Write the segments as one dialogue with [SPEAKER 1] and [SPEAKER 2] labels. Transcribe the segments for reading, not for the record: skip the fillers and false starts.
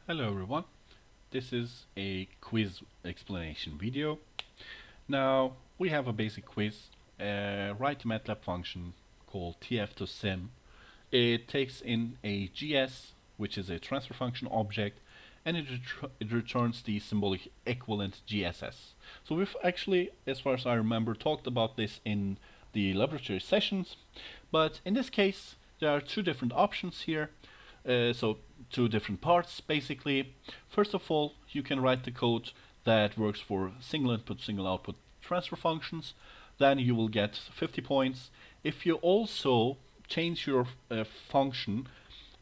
[SPEAKER 1] Hello everyone, this is a quiz explanation video. Now we have a basic quiz, write a MATLAB function called tf to sim. It takes in a GS, which is a transfer function object, and it returns the symbolic equivalent GSS. So we've actually, as far as I remember, talked about this in the laboratory sessions, but in this case there are two different options here. So two different parts basically. First of all, you can write the code that works for single input, single output transfer functions. Then you will get 50 points. If you also change your function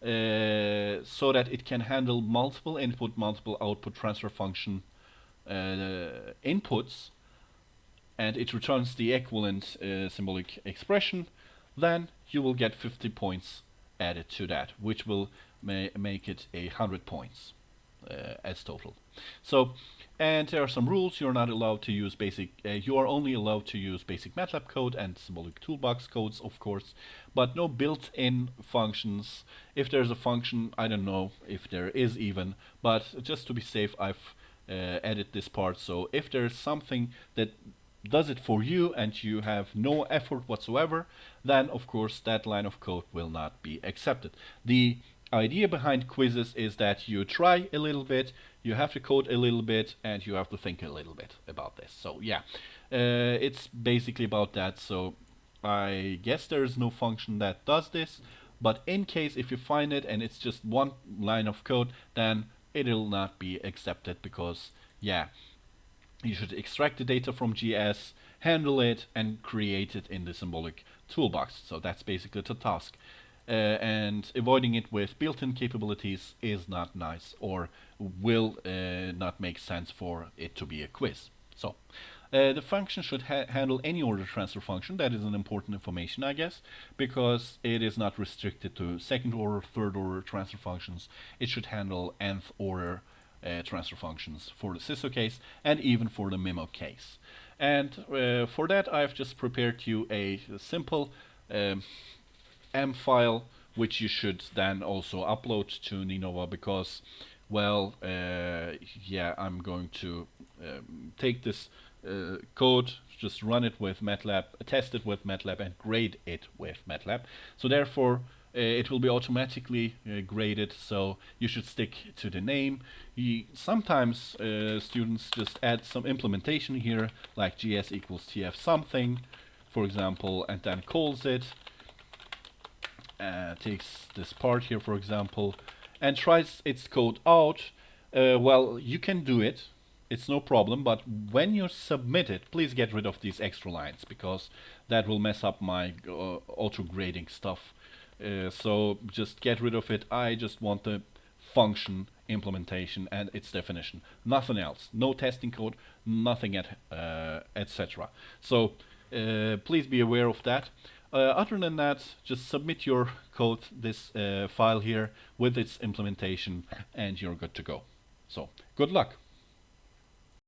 [SPEAKER 1] so that it can handle multiple input, multiple output transfer function inputs, and it returns the equivalent symbolic expression, then you will get 50 points added to that, which will make it 100 points as total. So, and there are some rules. You're not allowed to use basic. You are only allowed to use basic MATLAB code and symbolic toolbox codes, of course, but no built-in functions. If there's a function, I don't know if there is even, but just to be safe, I've added this part. So if there's something that does it for you and you have no effort whatsoever, then of course that line of code will not be accepted. The idea behind quizzes is that you try a little bit, you have to code a little bit, and you have to think a little bit about this. So yeah, it's basically about that. So I guess there is no function that does this, but in case if you find it and it's just one line of code, then it will not be accepted because yeah, you should extract the data from GS, handle it, and create it in the symbolic toolbox. So that's basically the task. And avoiding it with built-in capabilities is not nice, or will not make sense for it to be a quiz. So the function should handle any order transfer function. That is an important information, I guess, because it is not restricted to second order, third order transfer functions. It should handle nth order transfer functions for the SISO case and even for the MIMO case. And for that I've just prepared you a simple M file which you should then also upload to Ninova because, well, yeah, I'm going to take this code, just run it with MATLAB, test it with MATLAB, and grade it with MATLAB. So therefore, it will be automatically graded, so you should stick to the name. Sometimes students just add some implementation here, like gs equals tf something, for example, and then calls it, takes this part here, for example, and tries its code out. Well, you can do it, it's no problem, but when you submit it, please get rid of these extra lines, because that will mess up my auto-grading stuff. So just get rid of it. I just want the function implementation and its definition, nothing else. No testing code, nothing etc. So please be aware of that. Other than that, just submit your code, this file here, with its implementation, and you're good to go. So good luck.